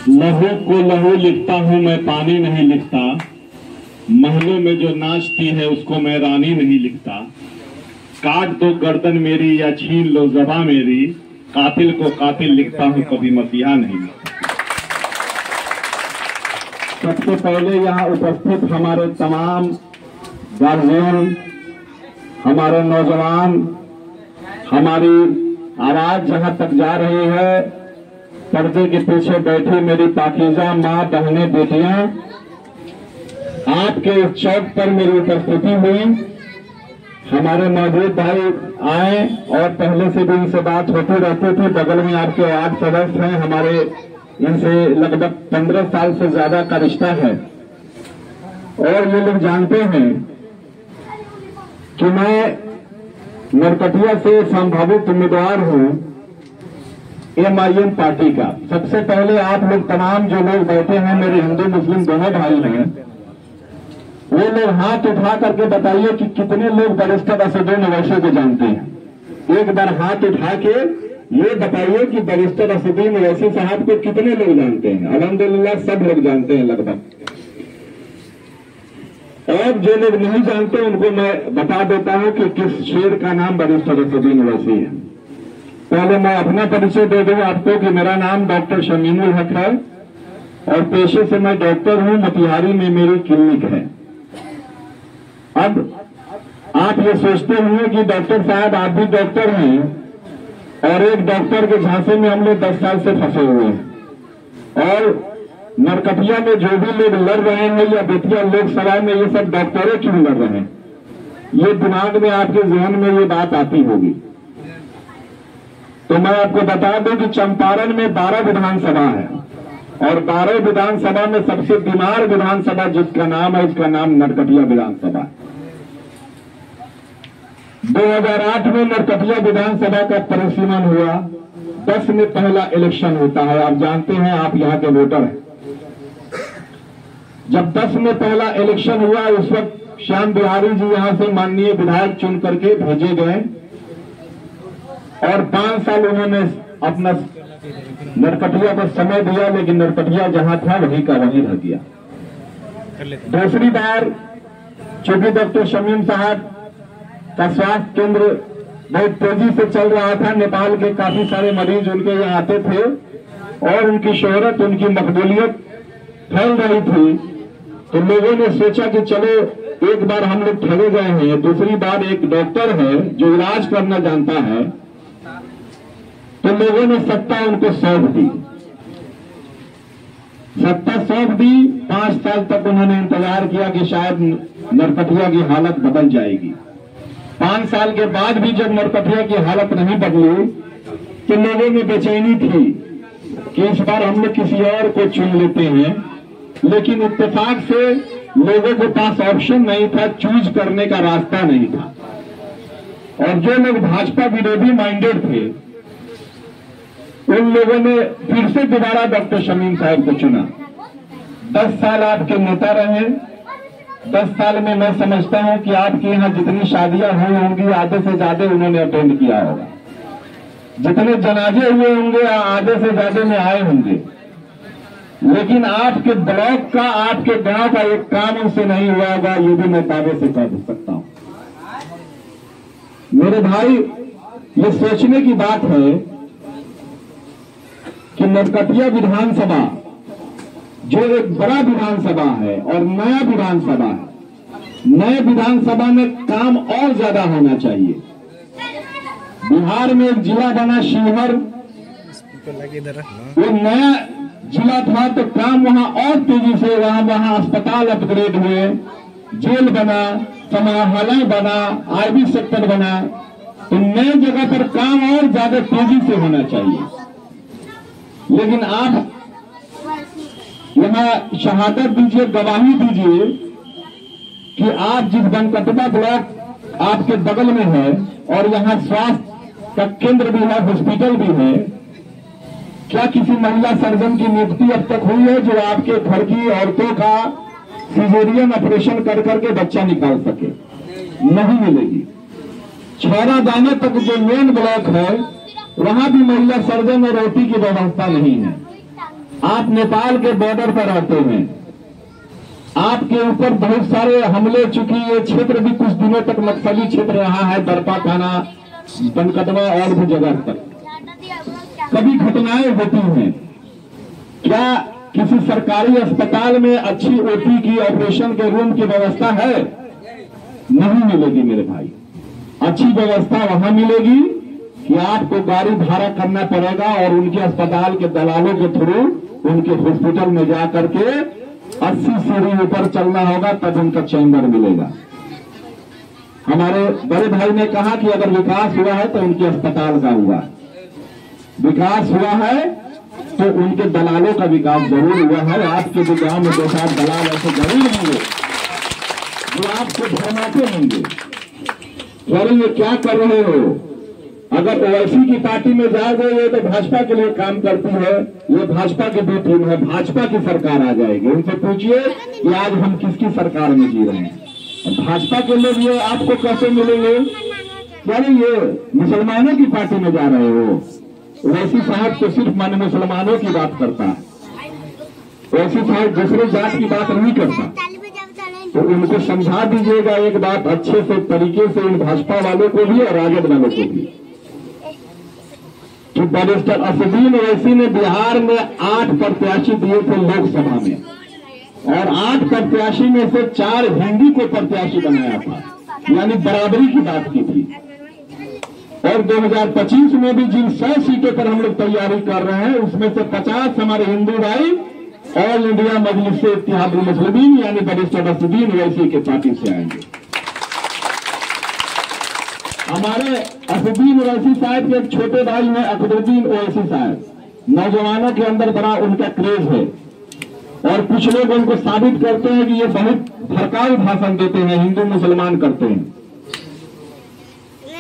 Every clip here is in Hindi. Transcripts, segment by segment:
लहू को लहू लिखता हूँ मैं, पानी नहीं लिखता। महलों में जो नाचती है उसको मैं रानी नहीं लिखता। काट दो गर्दन मेरी या छीन लो ज़बां मेरी, कातिल को कातिल लिखता हूँ, कभी मसीहा नहीं लिखता। सबसे पहले यहाँ उपस्थित हमारे तमाम गार्जियन, हमारे नौजवान, हमारी आवाज जहां तक जा रही है, पर्दे के पीछे बैठी मेरी पाकीज़ा माँ, बहनें, बेटियां, आपके इस चौक पर मेरी उपस्थिति हुई। हमारे मौजूद भाई आए और पहले से भी इनसे बात होती रहती थी। बगल में आपके वार्ड सदस्य हैं, हमारे इनसे लगभग 15 साल से ज्यादा का रिश्ता है। और ये लोग जानते हैं कि मैं नरकटिया से संभावित उम्मीदवार हूं MIM पार्टी का। सबसे पहले आप लोग तमाम जो लोग बैठे हैं, मेरे हिंदू मुस्लिम दोनों भाई हैं, वो लोग हाथ उठा करके बताइए कि कितने लोग बैरिस्टर असदुद्दीन ओवैसी को जानते हैं। एक बार हाथ उठा के ये बताइए कि बैरिस्टर असदुद्दीन ओवैसी साहब को कितने लोग जानते हैं। अल्हम्दुलिल्लाह सब लोग जानते हैं लगभग। और जो लोग नहीं जानते उनको मैं बता देता हूं कि किस शेर का नाम बैरिस्टर असदुद्दीन ओवैसी है। पहले मैं अपना परिचय दे दूं आपको कि मेरा नाम डॉक्टर शमीमुल हक है और पेशे से मैं डॉक्टर हूं। मोतिहारी में मेरी क्लिनिक है। अब आप ये सोचते होंगे कि डॉक्टर साहब आप भी डॉक्टर हैं और एक डॉक्टर के झांसे में हम लोग 10 साल से फंसे हुए हैं। और नरकटिया में जो भी लोग लड़ रहे हैं या बेतिया लोकसभा में, ये सब डॉक्टरों क्यों लड़ रहे हैं? ये दिमाग में आपके जहन में ये बात आती होगी। तो मैं आपको बता दूं कि चंपारण में 12 विधानसभा है और 12 विधानसभा में सबसे बीमार विधानसभा जिसका नाम है, इसका नाम नरकटिया विधानसभा। 2008 में नरकटिया विधानसभा का परिसीमन हुआ। 10 में पहला इलेक्शन होता है। आप जानते हैं, आप यहाँ के वोटर हैं। जब 10 में पहला इलेक्शन हुआ, उस वक्त श्याम बिहारी जी यहाँ से माननीय विधायक चुन करके भेजे गए और 5 साल उन्होंने अपना नरकटिया को समय दिया, लेकिन नरकटिया जहां था वहीं का वहीं रह गया। दूसरी बार चूंकि डॉक्टर शमीम साहब का स्वास्थ्य केंद्र बहुत तेजी से चल रहा था, नेपाल के काफी सारे मरीज उनके यहाँ आते थे और उनकी शोहरत, उनकी मकबूलियत फैल रही थी, तो लोगों ने सोचा कि चलो एक बार हम लोग ठगे गए हैं, दूसरी बार एक डॉक्टर है जो इलाज करना जानता है, तो लोगों ने सत्ता उनको सौंप दी। सत्ता सौंप दी। 5 साल तक उन्होंने इंतजार किया कि शायद नरकटिया की हालत बदल जाएगी। 5 साल के बाद भी जब नरकटिया की हालत नहीं बदली तो लोगों में बेचैनी थी कि इस बार हम लोग किसी और को चुन लेते हैं, लेकिन इत्तेफाक से लोगों के पास ऑप्शन नहीं था, चूज करने का रास्ता नहीं था। और जो लोग भाजपा विरोधी माइंडेड थे उन लोगों ने फिर से दोबारा डॉक्टर शमीम साहब को चुना। 10 साल आपके नेता रहे। 10 साल में मैं समझता हूं कि आपके यहाँ जितनी शादियां हुई होंगी आधे से ज्यादा उन्होंने अटेंड किया होगा। जितने जनाजे हुए होंगे आधे से ज्यादा में आए होंगे। लेकिन आपके ब्लॉक का, आपके गांव का एक काम उनसे नहीं हुआ होगा, ये भी मैं दावे से कह सकता हूं। मेरे भाई, ये सोचने की बात है कि नरकटिया विधानसभा जो एक बड़ा विधानसभा है और नया विधानसभा है, नए विधानसभा में काम और ज्यादा होना चाहिए। बिहार में एक जिला बना शिवहर, वो नया जिला था तो काम वहां और तेजी से, वहां अस्पताल अपग्रेड हुए, जेल बना, समाहरणालय बना, आरबी सेक्टर बना। तो नए जगह पर काम और ज्यादा तेजी से होना चाहिए। लेकिन आप यहाँ शहादत दीजिए, गवाही दीजिए कि आप जिस बनकटवा ब्लॉक आपके बगल में है और यहाँ स्वास्थ्य का केंद्र भी है, हॉस्पिटल भी है, क्या किसी महिला सर्जन की नियुक्ति अब तक हुई है जो आपके घर की औरतों का सिजेरियन ऑपरेशन कर करके बच्चा निकाल सके? नहीं मिलेगी। छौरा दाना तक जो मेन ब्लॉक है वहां भी महिला सर्जन और ओटी की व्यवस्था नहीं है। आप नेपाल के बॉर्डर पर रहते हैं, आपके ऊपर बहुत सारे हमले, चूंकि ये क्षेत्र भी कुछ दिनों तक नक्सली क्षेत्र रहा है, दरपा थाना, बनकटवा और भी जगह तक कभी घटनाएं होती हैं। क्या किसी सरकारी अस्पताल में अच्छी ओपी की, ऑपरेशन के रूम की व्यवस्था है? नहीं मिलेगी मेरे भाई। अच्छी व्यवस्था वहां मिलेगी कि आपको गाड़ी भाड़ा करना पड़ेगा और उनके अस्पताल के दलालों के थ्रू उनके हॉस्पिटल में जाकर के 80 सीढ़ी ऊपर चलना होगा, तब उनका चैम्बर मिलेगा। हमारे बड़े भाई ने कहा कि अगर विकास हुआ है तो उनके अस्पताल का हुआ, विकास हुआ है तो उनके दलालों का विकास जरूर हुआ है। आपके जो गांव में 2-4 दलाल ऐसे जरूर होंगे जो आपको भरमाते होंगे, अरे ये क्या कर रहे हो? अगर ओवैसी की पार्टी में जाओगे ये तो भाजपा के लिए काम करती है, ये भाजपा की भी टीम है, भाजपा की सरकार आ जाएगी। उनसे पूछिए कि आज हम किसकी सरकार में जी रहे हैं। और भाजपा के लोग ये आपको कैसे मिलेंगे? यानी ये मुसलमानों की पार्टी में जा रहे हो। ओवैसी साहब तो सिर्फ माने मुसलमानों की बात करता है, ओवैसी साहब दूसरे जात की बात नहीं करता। तो उनको समझा दीजिएगा एक बात अच्छे से तरीके से, इन भाजपा वालों को भी और राजद वालों को भी, कि बैरिस्टर असदुद्दीन ओवैसी ने बिहार में 8 प्रत्याशी दिए थे लोकसभा में, और 8 प्रत्याशी में से 4 हिंदी को प्रत्याशी बनाया था, यानी बराबरी की बात की थी। और 2025 में भी जिन 100 सीटों पर हम लोग तैयारी कर रहे हैं उसमें से 50 हमारे हिंदू भाई ऑल इंडिया मजलिस इत्तेहादुल मुस्लिमीन यानी बैरिस्टर असदुद्दीन ओवैसी के पार्टी से आएंगे। हमारे असदुद्दीन ओवैसी साहब के एक छोटे भाई हैं अकबरुद्दीन ओवैसी साहब, नौजवानों के अंदर बड़ा उनका क्रेज है और कुछ लोग उनको साबित करते हैं कि ये बहुत भड़काऊ भाषण देते हैं, हिंदू मुसलमान करते हैं।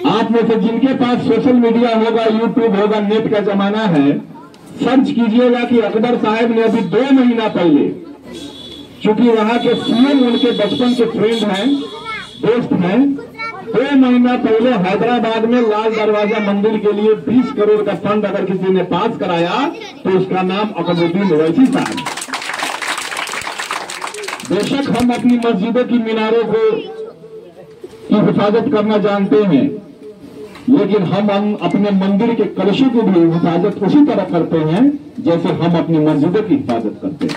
आप में से जिनके पास सोशल मीडिया होगा, यूट्यूब होगा, नेट का जमाना है, सर्च कीजिएगा कि अकबर साहब ने अभी 2 महीना पहले, चूंकि वहां के सीएम उनके बचपन के फ्रेंड हैं, दोस्त हैं, 2 महीना पहले हैदराबाद में लाल दरवाजा मंदिर के लिए 20 करोड़ का फंड अगर किसी ने पास कराया तो उसका नाम अकबरुद्दीन ओवैसी साहब। बेशक हम अपनी मस्जिदों की मीनारों की हिफाजत करना जानते हैं, लेकिन हम अपने मंदिर के कलशों की भी हिफाजत उसी तरह करते हैं जैसे हम अपनी मस्जिदों की हिफाजत करते हैं।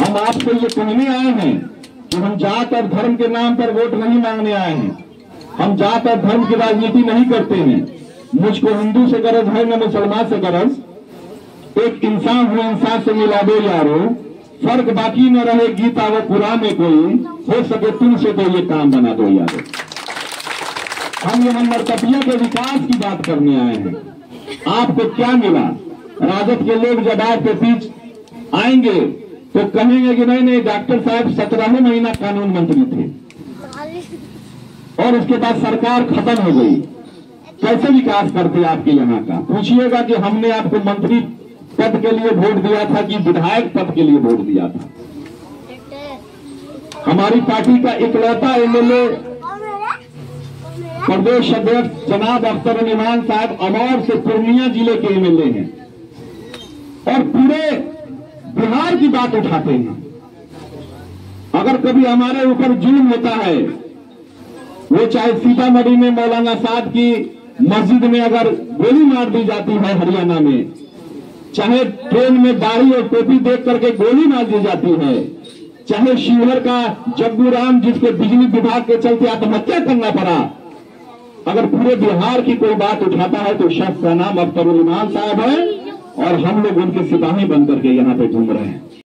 हम आपसे ये कहने आए हैं कि हम जात और धर्म के नाम पर वोट नहीं मांगने आए हैं, हम जात और धर्म की राजनीति नहीं करते हैं। मुझको हिंदू से गरज है न मुसलमान से गरज, एक इंसान हूं इंसान से मिला दो यारो, फर्क बाकी न रहे गीता व कुरान में कोई, हो सके तुमसे तो ये काम बना दो यारो। हम यहाँ नरकटिया के विकास की बात करने आए हैं। आपको क्या मिला? राजद के लोग जब आपके बीच आएंगे तो कहेंगे कि नहीं डॉक्टर साहब 17वें महीना कानून मंत्री थे और उसके बाद सरकार खत्म हो गई, कैसे विकास करते आपके यहाँ का? पूछिएगा कि हमने आपको मंत्री पद के लिए वोट दिया था कि विधायक पद के लिए वोट दिया था। हमारी पार्टी का इकलौता एमएलए प्रदेश अध्यक्ष जनाब अख्तर अली ईमान साहब अमौर से पूर्णिया जिले के एमएलए हैं और पूरे बिहार की बात उठाते हैं। अगर कभी हमारे ऊपर जुल्म होता है, वो चाहे सीतामढ़ी में मौलाना साहब की मस्जिद में अगर गोली मार दी जाती है हरियाणा में, चाहे ट्रेन में दाढ़ी और टोपी देख करके गोली मार दी जाती है, चाहे शिवहर का जग्गू राम जिसके बिजली विभाग के चलते आत्महत्या करना पड़ा, अगर पूरे बिहार की कोई बात उठाता है तो शख्स का नाम अख्तर अली ईमान साहब है और हम लोग उनके सिपाही बनकर के यहाँ पे घूम रहे हैं।